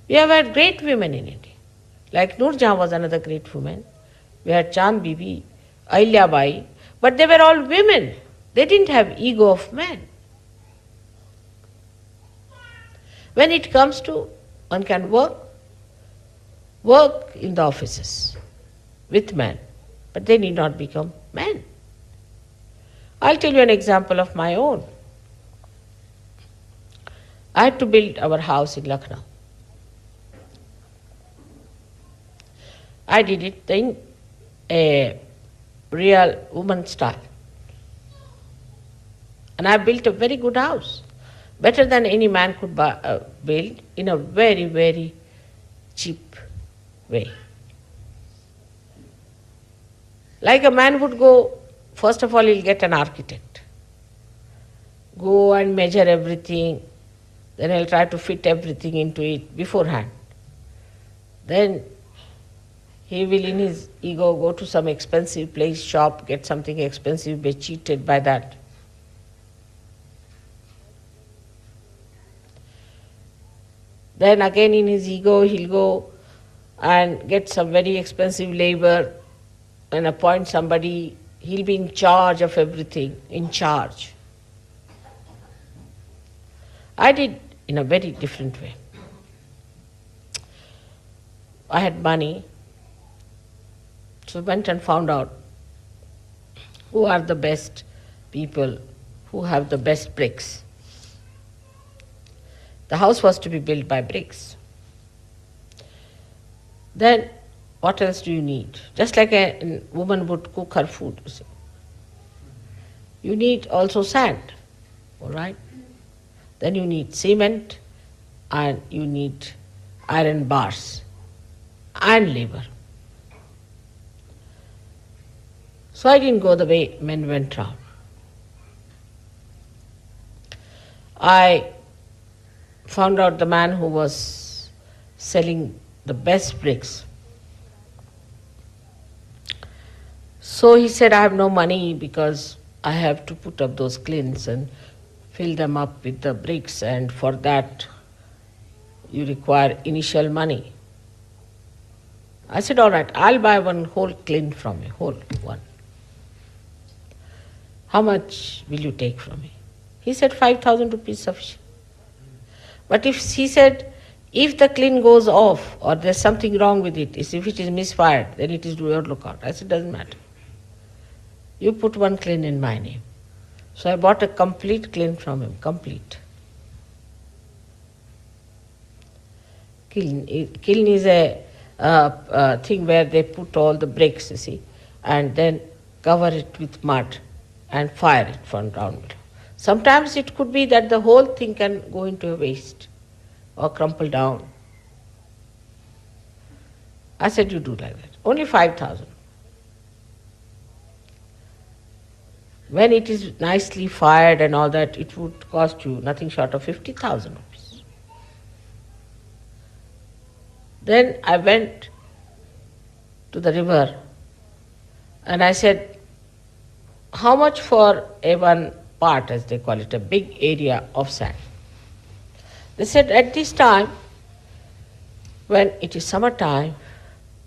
We have had great women in India. Like Noor Jahan was another great woman. We had Chand Bibi, Ahilya Bai, but they were all women. They didn't have ego of men. When it comes to, one can work in the offices with men, but they need not become men. I'll tell you an example of my own. I had to build our house in Lucknow. I did it in a real woman style. And I built a very good house, better than any man could build, in a very, very cheap way. Like a man would go, first of all he'll get an architect. Go and measure everything, then he'll try to fit everything into it beforehand. Then he will in his ego go to some expensive place, shop, get something expensive, be cheated by that. Then again in his ego he'll go and get some very expensive labor and appoint somebody, he'll be in charge of everything, in charge. I did in a very different way. I had money, so I went and found out who are the best people who have the best bricks. The house was to be built by bricks. Then what else do you need? Just like a woman would cook her food, you see. You need also sand, all right? Then you need cement and you need iron bars and labor. So I didn't go the way men went round. I found out the man who was selling the best bricks. So he said, I have no money because I have to put up those clins and fill them up with the bricks, and for that you require initial money. I said, all right, I'll buy one whole clin from you, whole one. How much will you take from me? He said, 5,000 rupees sufficient. But he said, if the clin goes off or there's something wrong with it, if it is misfired, then it is to your lookout. I said, doesn't matter. You put one clin in my name. So I bought a complete clin from him, complete. Kiln is a thing where they put all the bricks, you see, and then cover it with mud and fire it from down below. Sometimes it could be that the whole thing can go into a waste or crumple down. I said, you do like that. Only 5,000. When it is nicely fired and all that, it would cost you nothing short of 50,000 rupees. Then I went to the river and I said, how much for a one part, as they call it, a big area of sand? They said, at this time, when it is summertime,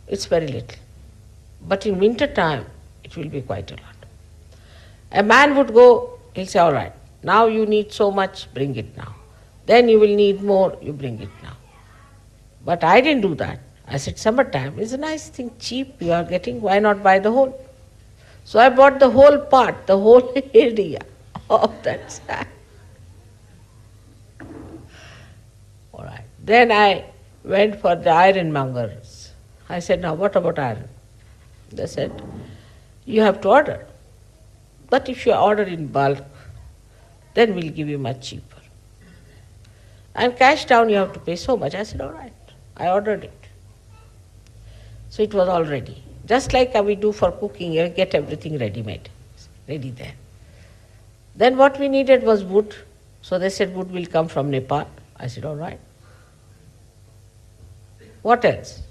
it's very little. But in winter time, it will be quite a lot. A man would go, he'll say, all right, now you need so much, bring it now. Then you will need more, you bring it now. But I didn't do that. I said, summertime is a nice thing, cheap you are getting, why not buy the whole? So I bought the whole part, the whole area of that sand. All right. Then I went for the ironmongers. I said, now what about iron? They said, you have to order. But if you order in bulk, then we'll give you much cheaper. And cash down you have to pay so much. I said, all right. I ordered it. So it was all ready. Just like we do for cooking, you get everything ready-made, ready there. Then what we needed was wood. So they said wood will come from Nepal. I said, all right. What else?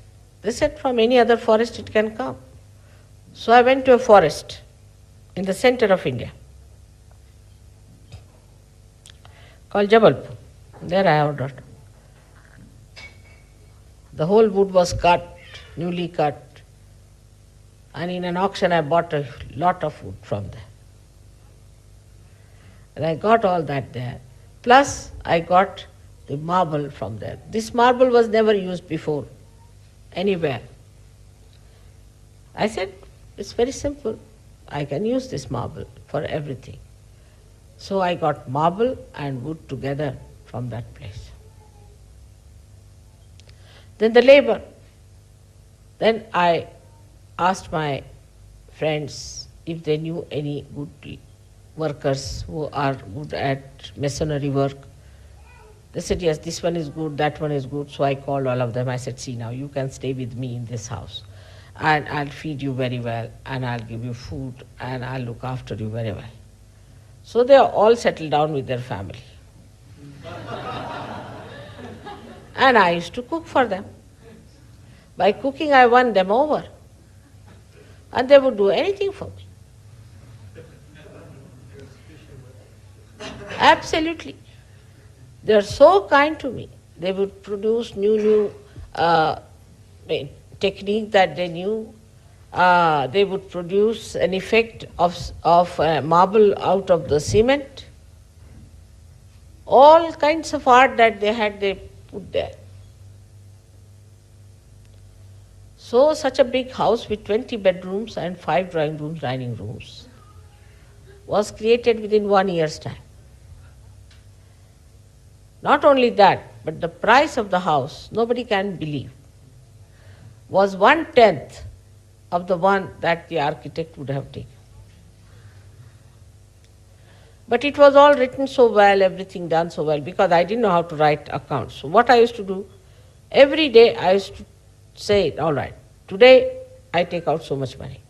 They said from any other forest it can come. So I went to a forest in the center of India called Jabalpur. There I ordered. The whole wood was cut, newly cut, and in an auction I bought a lot of wood from there. And I got all that there. Plus I got the marble from there. This marble was never used before, anywhere. I said, it's very simple. I can use this marble for everything. So I got marble and wood together from that place. Then the labor. Then I asked my friends if they knew any good workers who are good at masonry work. They said, yes, this one is good, that one is good. So I called all of them. I said, see now, you can stay with me in this house. And I'll feed you very well, and I'll give you food, and I'll look after you very well. So they are all settled down with their family. And I used to cook for them. By cooking, I won them over. And they would do anything for me. Absolutely. They are so kind to me. They would produce new technique that they knew. They would produce an effect of marble out of the cement. All kinds of art that they had, they put there. So such a big house with 20 bedrooms and 5 drawing rooms, dining rooms was created within 1 year's time. Not only that, but the price of the house, nobody can believe, was 1/10 of the one that the architect would have taken. But it was all written so well, everything done so well, because I didn't know how to write accounts. So what I used to do, every day I used to say, all right, today I take out so much money.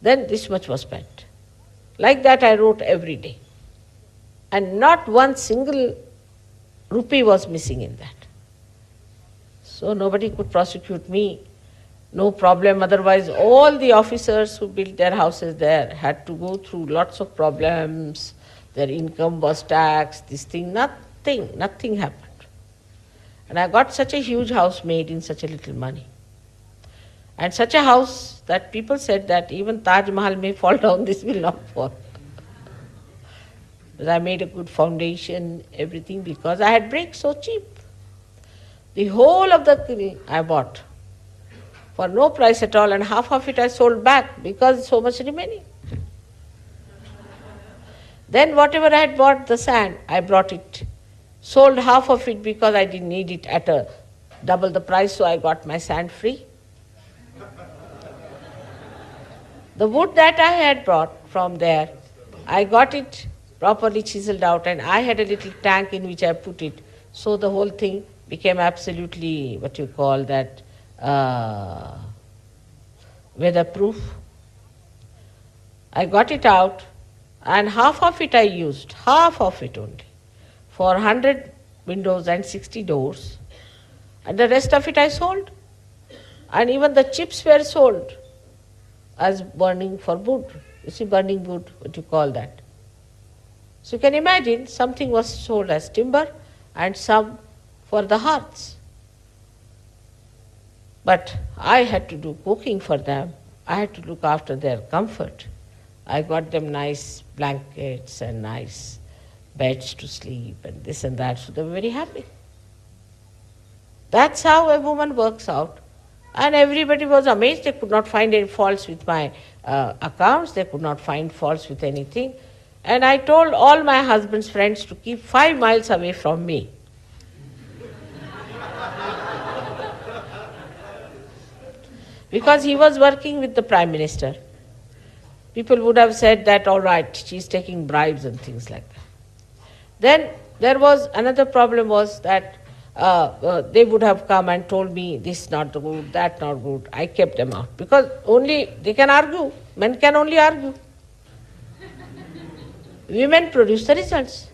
Then this much was spent. Like that I wrote every day. And not one single rupee was missing in that. So nobody could prosecute me, no problem. Otherwise, all the officers who built their houses there had to go through lots of problems. Their income was taxed, this thing, nothing happened. And I got such a huge house made in such a little money. And such a house that people said that even Taj Mahal may fall down, this will not fall. But I made a good foundation, everything, because I had bricks so cheap. The whole of the I bought for no price at all, and half of it I sold back because so much remaining. Then whatever I had bought, the sand, I brought it, sold half of it because I didn't need it at a double the price, so I got my sand free. The wood that I had brought from there, I got it properly chiseled out, and I had a little tank in which I put it, so the whole thing became absolutely, what you call that, weatherproof. I got it out, and half of it I used, half of it only, for 100 windows and 60 doors, and the rest of it I sold. And even the chips were sold as burning for wood. You see, burning wood, what you call that. So you can imagine, something was sold as timber and some for the hearths. But I had to do cooking for them. I had to look after their comfort. I got them nice blankets and nice beds to sleep and this and that, so they were very happy. That's how a woman works out. And everybody was amazed. They could not find any faults with my accounts. They could not find faults with anything. And I told all my husband's friends to keep 5 miles away from me. Because he was working with the Prime Minister. People would have said that, all right, she's taking bribes and things like that. Then there was another problem was that they would have come and told me this not good, that not good. I kept them out because only they can argue. Men can only argue. Women produce the results.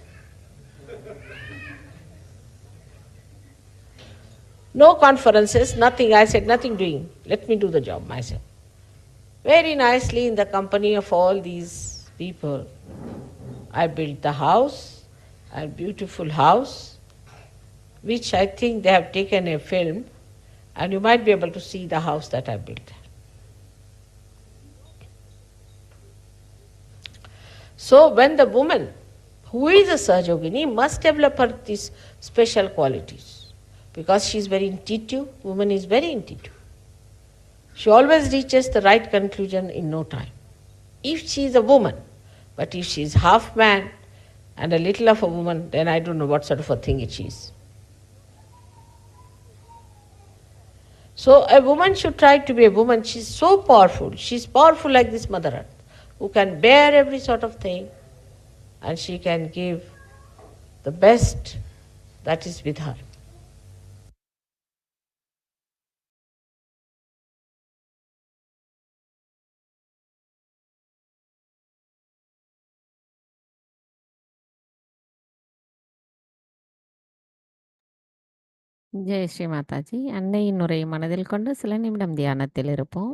No conferences, nothing. I said, nothing doing. Let me do the job myself. Very nicely in the company of all these people, I built the house, a beautiful house, which I think they have taken a film, and you might be able to see the house that I built there. So when the woman, who is a Sahajogini, must develop her these special qualities, because she is very intuitive, woman is very intuitive. She always reaches the right conclusion in no time. If she is a woman, but if she is half man and a little of a woman, then I don't know what sort of a thing it is. So a woman should try to be a woman. She's so powerful. She's powerful like this Mother Earth, who can bear every sort of thing, and she can give the best that is with her. Jai Sri Mataji. அன்னையின் உரையை மனதில் கொண்டு சில நிமிடம் தியானத்தில் இருப்போம்.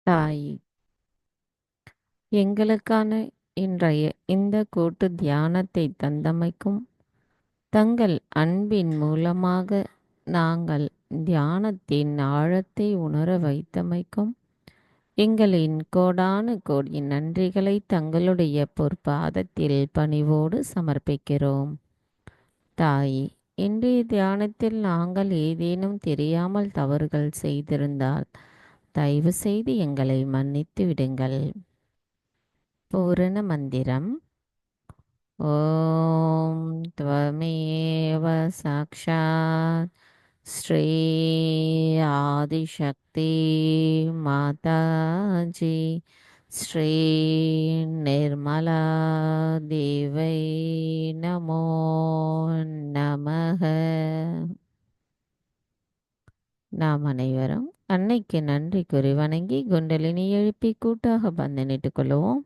தாய், எங்களுக்கான இன்றைய இந்த கூட்டு தியானத்தை தந்தமைக்கும், தங்கள் அன்பின் மூலமாக நாங்கள் தியானத்தின் ஆழத்தை உணர வைத்தமைக்கும் எங்களின் கோடானு கோடி நன்றிகளை தங்களுடைய பொற்பாதத்தில் பணிவோடு சமர்ப்பிக்கிறோம். தாய், இன்றைய தியானத்தில் நாங்கள் ஏதேனும் தெரியாமல் தவறுகள் செய்திருந்தால் தயவு செய்து எங்களை மன்னித்து விடுங்கள். பூரண மந்திரம். ஓம் த்வமேவ சாக்ஷாத் ஸ்ரீ ஆதிசக்தி மாதாஜி ஸ்ரீ நிர்மலா தேவை நமோ நமக. நாம் அனைவரும் அன்னைக்கு நன்றி கூறி வணங்கி குண்டலினி எழுப்பி கூட்டாக பந்தனிட்டுக் கொள்வோம்.